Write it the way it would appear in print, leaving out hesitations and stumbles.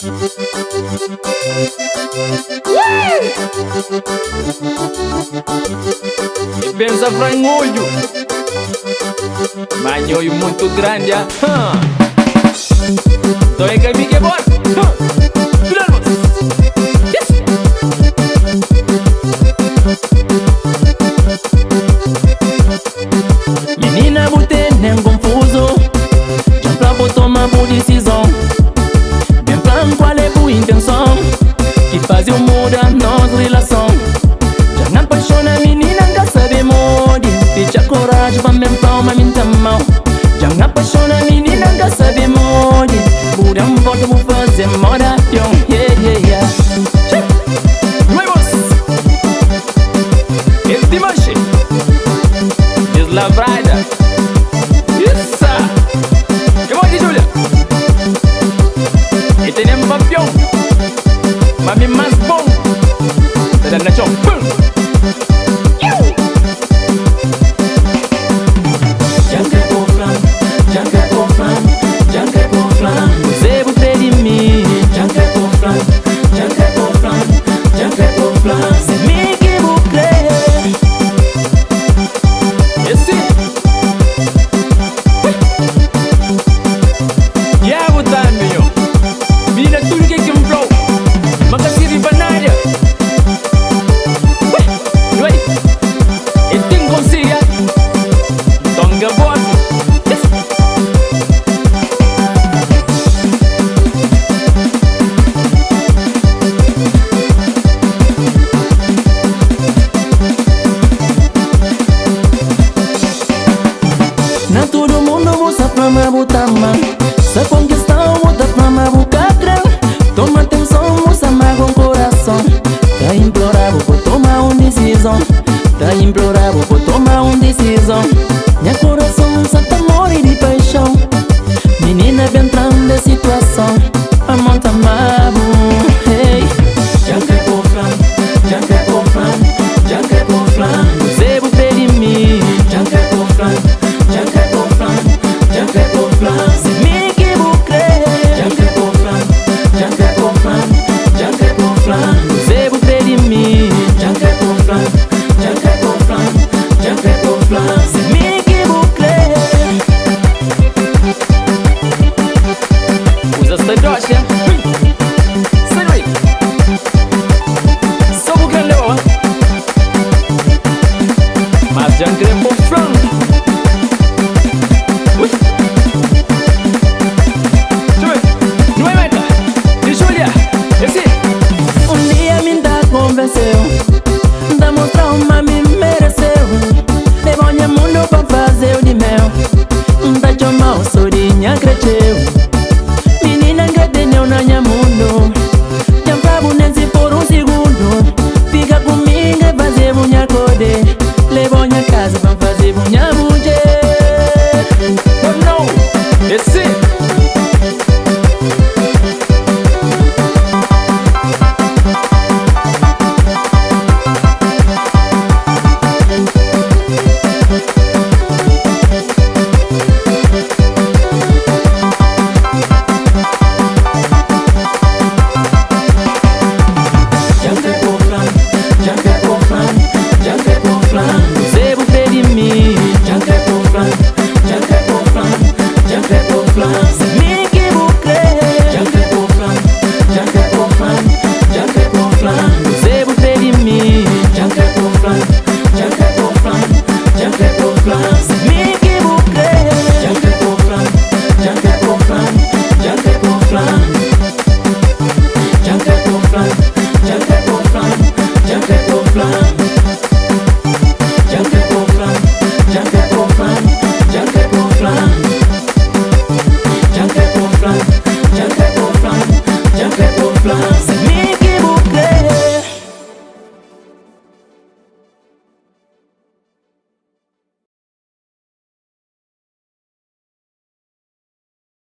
E pensa frangoio, manhoio muito grande. Tô em caminho que é bom. Menina, você nem confuso, já pra vou tomar boa decisão. Bem plano, qual é a boa intenção que faz eu mudar nossa relação. Já não apaixona, menina, nunca sabe morrer. Ficha coragem pra me palma, me mão. Já não apaixona, menina, nunca sabe morrer. Buda um volta, vou fazer moda. Yeah, yeah, yeah. Nuevos este manche deslavrada. Isso. Que bom, Julia. E tem um campeão, mami mais bom da nação. Na todo mundo usa fama butama, se conquistar outra fama bucatra. Toma atenção, usa mais com coração. Tá implorado por tomar uma decisão. Tá implorado por tomar uma decisão. Minha coração só tá morrendo de paixão. Menina bem entrando de situação. A mão tá mago, hey. Já quer por flan, já quer por flan, já quer por flan. Você vai pedir mim, já quer por flan. Já quer por flan, já quer por flan. Se me que vou crer. Já quer por flan, já quer por flan, já quer por flan. Você vai pedir mim. Já quer por flan, já quer por flan, já quer por flan. Se me que vou crer. Usa esta doxa. Sai daí. Só vou querer levar. Mas já quer por flan. Da mostrar uma me mereceu. Levou minha mundo pra fazer o de mel. Da chamar o sorinha cresceu. Menina engadeneu na minha mundo. Já bravo nesse por um segundo. Fica comigo e fazer minha code. Levou minha casa pra fazer minha mulher. Oh não, esse flan.